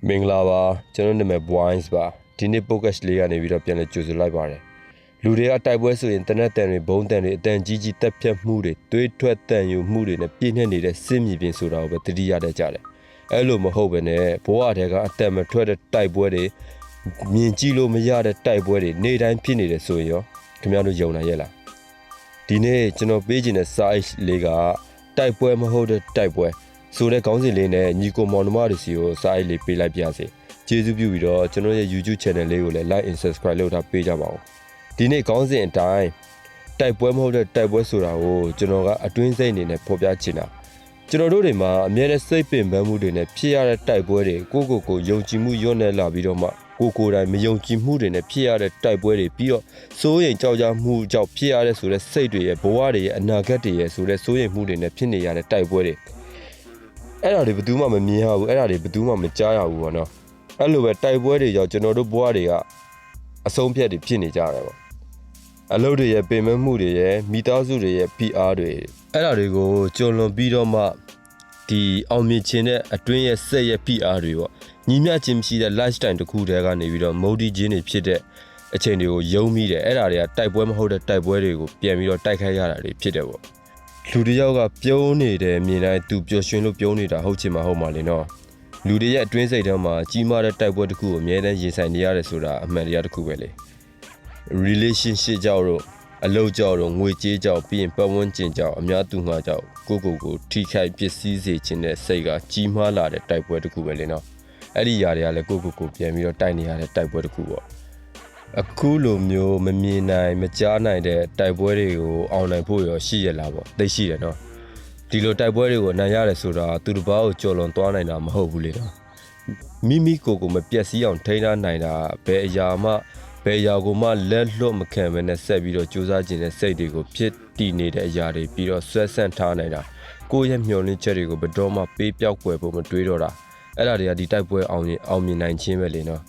မင်္ဂလာပါကျွန်တော်နာမည် Wines ပါဒီနေ့ podcast လေးကနေပြီးတော့ပြန်လည်ကြိုဆိုလိုက်ပါတယ်လူတွေကတိုက်ပွဲဆိုရင်တနက်တန်တွေဘုံတန်တွေအတန်ကြီးကြီးတက်ဖြတ်မှုတွေတွေးထွက်တန်ယူမှုတွေနဲ့ပြည့်နှက်နေတဲ့စစ်မြေပြင်ဆိုတာကိုပဲတတိယတတ်ကြတယ်အဲ့လိုမဟုတ်ပဲနဲ့ဘဝထဲကအတန်မထွက်တဲ့တိုက်ပွဲတွေမြင်ကြည့်လို့မရတဲ့တိုက်ပွဲတွေနေ့တိုင်းဖြစ်နေတယ်ဆိုရင်ရောခင်ဗျားတို့ယုံနိုင်ရဲ့လားဒီနေ့ကျွန်တော်ပေးခြင်းတဲ့ size လေးကတိုက်ပွဲမဟုတ်တဲ့တိုက်ပွဲဆိုတဲ့ခေါင်းစဉ်လေးနဲ့ညီကိုမောင်နှမတွေစီကိုစာအိတ်လေးပေးလိုက်ပြစေကျေးဇူးပြုပြီးတော့ကျွန်တော်ရဲ့ YouTube channel လေးကိုလည်း like and subscribe လုပ်ထားပေးကြပါဦးဒီနေ့ခေါင်းစဉ်အတိုင်းတိုက်ပွဲမဟုတ်တဲ့တိုက်ပွဲဆိုတာကိုကျွန်တော်ကအတွင်းစိတ်အနေနဲ့ဖော်ပြချင်တာကျွန်တော်တို့တွေမှာအမြဲတမ်းစိတ်ပင်ပန်းမှုတွေနဲ့ဖြစ်ရတဲ့တိုက်ပွဲတွေကိုယုံကြည်မှုညွတ်နေလာပြီးတော့မှကိုယ်တိုင်မယုံကြည်မှုတွေနဲ့ဖြစ်ရတဲ့တိုက်ပွဲတွေပြီးတော့စိုးရိမ်ကြောက်ကြမှုကြောင့်ဖြစ်ရတဲ့ဆိုတဲ့စိတ်တွေရဲ့ဘဝတွေရဲ့အနာဂတ်တွေရဲ့ဆိုတဲ့စိုးရိမ်မှုတွေနဲ့ဖြစ်နေရတဲ့တိုက်ပွဲတွေအဲ့ဒါတွေဘယ်သူမှမမြင်ရဘူးအဲ့ဒါတွေဘယ်သူမှမကြားရဘူးပေါ့နော်အဲ့လိုပဲတိုက်ပွဲတွေကြောင့်ကျွန်တော်တို့ဘဝတွေကအဆုံးဖြတ်တွေဖြစ်နေကြတယ်ပေါ့အလုပ်တွေရဲ့ပင်မမှုတွေရဲ့မိသားစုတွေရဲ့ PR တွေအဲ့ဒါတွေကိုကြုံလွန်ပြီးတော့မှဒီအောင်မြင်ခြင်းတဲ့အတွင်းရဲ့စိတ်ရဲ့ PR တွေပေါ့ညီမျှခြင်းမရှိတဲ့ lifestyle တစ်ခုတည်းကနေပြီးတော့မုဒိခြင်းတွေဖြစ်တဲ့အချိန်တွေကိုယုံမိတယ်အဲ့ဒါတွေကတိုက်ပွဲမဟုတ်တဲ့တိုက်ပွဲတွေကိုပြန်ပြီးတော့တိုက်ခိုက်ရတာတွေဖြစ်တယ်ပေါ့လူတယောက်ကပြုံးနေတယ်မြင်တိုင်းသူပျော်ရွှင်လို့ပြုံးနေတာဟုတ်ချင်မှဟုတ်မှလေနော်လူတွေရဲ့အတွင်းစိတ်ထဲမှာကြီးမားတဲ့တိုက်ပွဲတစ်ခုကိုအမြဲတမ်းရင်ဆိုင်နေရတယ်ဆိုတာအမှန်တရားတစ်ခုပဲလေ relationship ကြောင့်တော့အလုပ်ကြောင့်တော့ငွေကြေးကြောင့်ပြီးရင်ပတ်ဝန်းကျင်ကြောင့်အများသူငှားကြောင့်ကိုထိခိုက်ပစ္စည်းစေခြင်းတဲ့စိတ်ကကြီးမားလာတဲ့တိုက်ပွဲတစ်ခုပဲလေနော်အဲ့ဒီຢာတွေကလည်းကိုပြန်ပြီးတော့တိုက်နေရတဲ့တိုက်ပွဲတစ်ခုပေါ့အခုလိုမျိုးမမြင်နိုင်မကြားနိုင်တဲ့တိုက်ပွဲတွေကိုအောင်နိုင်ဖို့ရောရှိရလားပေါ့သိရှိတယ်နော်ဒီလိုတိုက်ပွဲတွေကိုနိုင်ရတယ်ဆိုတာသူတစ်ပါးကိုကြော်လွန်သွားနိုင်တာမဟုတ်ဘူးလေနော်မိမိကိုမပြက်စီးအောင်ထိန်းထားနိုင်တာဘယ်အရာကိုမှလက်လွတ်မခံဘဲနဲ့ဆက်ပြီးတော့ကြိုးစားခြင်းနဲ့စိတ်တွေကိုဖြစ်တည်နေတဲ့အရာတွေပြီးတော့ဆွဲဆန့်ထားနိုင်တာကိုယ့်ရဲ့မျှော်လင့်ချက်တွေကိုဘယ်တော့မှပေးပြောက်ွယ်ဖို့မတွေးတော့တာအဲ့ဒါတွေကဒီတိုက်ပွဲအောင်မြင်နိုင်ခြင်းပဲလေနော်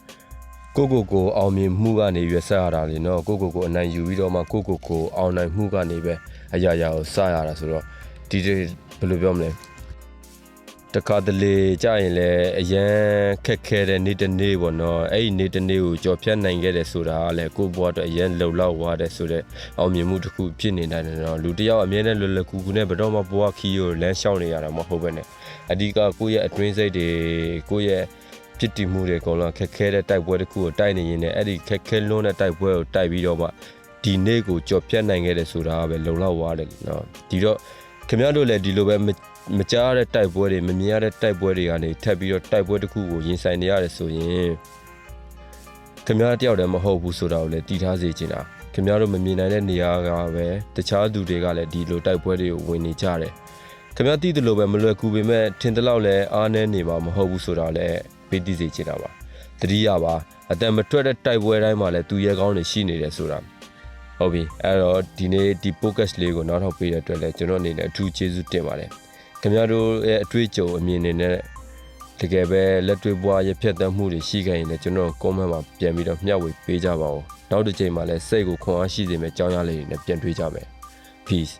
ကိုအောင်မြင်မှုကနေရွက်ဆက်ရတာလေနော်ကိုအနိုင်ယူပြီးတော့မှကိုအောင်နိုင်မှုကနေပဲအရာကိုစရတာဆိုတော့ဒီဘယ်လိုပြောမလဲတခါတလေကြာရင်လည်းအရန်ခက်ခဲတဲ့နေ့တစ်နေ့ပေါ့နော်အဲ့ဒီနေ့တစ်နေ့ကိုကြော်ဖြတ်နိုင်ခဲ့တယ်ဆိုတာကလည်းကိုယ့်ဘဝအတွက်အရန်လုံလောက်သွားတယ်ဆိုတဲ့အောင်မြင်မှုတစ်ခုဖြစ်နေနိုင်တယ်နော်လူတယောက်အမြဲတမ်းလွယ်လွယ်ကူကူနဲ့ဘယ်တော့မှဘဝခီးကိုလမ်းလျှောက်နေရတာမဟုတ်ဘဲနဲ့အဓိကကိုယ့်ရဲ့အတွင်းစိတ်တွေကိုယ့်ရဲ့ဖြစ်တည်မှုတွေအကုန်လုံးခက်ခဲတဲ့တိုက်ပွဲတစ်ခုကိုတိုက်နေရင်လည်းအဲ့ဒီခက်ခဲလွန်းတဲ့တိုက်ပွဲကိုတိုက်ပြီးတော့မှဒီနေ့ကိုကြော်ဖြတ်နိုင်ခဲ့တယ်ဆိုတာကပဲလုံလောက်သွားတယ်နော်ဒီတော့ခင်ဗျားတို့လည်းဒီလိုပဲမကြားတဲ့တိုက်ပွဲတွေမမြင်ရတဲ့တိုက်ပွဲတွေကနေထပ်ပြီးတော့တိုက်ပွဲတစ်ခုကိုရင်ဆိုင်နေရတယ်ဆိုရင်ခင်ဗျားတယောက်တည်းမဟုတ်ဘူးဆိုတာကိုလည်းတည်ထားစေချင်တာခင်ဗျားတို့မမြင်နိုင်တဲ့နေရာကပဲတခြားသူတွေကလည်းဒီလိုတိုက်ပွဲတွေကိုဝင်နေကြတယ်ခင်ဗျားသိတယ်လို့ပဲမလွယ်ကူပေမဲ့ထင်တယ်လို့လည်းအားနည်းနေမှာမဟုတ်ဘူးဆိုတာလည်းပေးသိစေချင်တာပါတတိယပါအတန်မထွက်တဲ့တိုက်ပွဲတိုင်းမှာလည်းသူရဲကောင်းတွေရှိနေတယ်ဆိုတာဟုတ်ပြီအဲ့တော့ဒီနေ့ဒီ podcast လေးကိုနောက်ထောင်ပေးတဲ့အတွက်လည်းကျွန်တော်အနေနဲ့အထူးကျေးဇူးတင်ပါတယ်ခင်ဗျားတို့ရဲ့အတွေ့အကြုံအမြင်တွေနဲ့တကယ်ပဲလက်တွေ့ဘဝရဖြတ်သန်းမှုတွေရှိခဲ့ရင်လည်းကျွန်တော် comment မှာပြန်ပြီးတော့မျှဝေပေးကြပါဦးနောက်တစ်ချိန်မှာလည်းစိတ်ကိုခွန်အားရှိစေမယ့်အကြောင်းအရာလေးတွေနဲ့ပြန်တွေ့ကြမယ် peace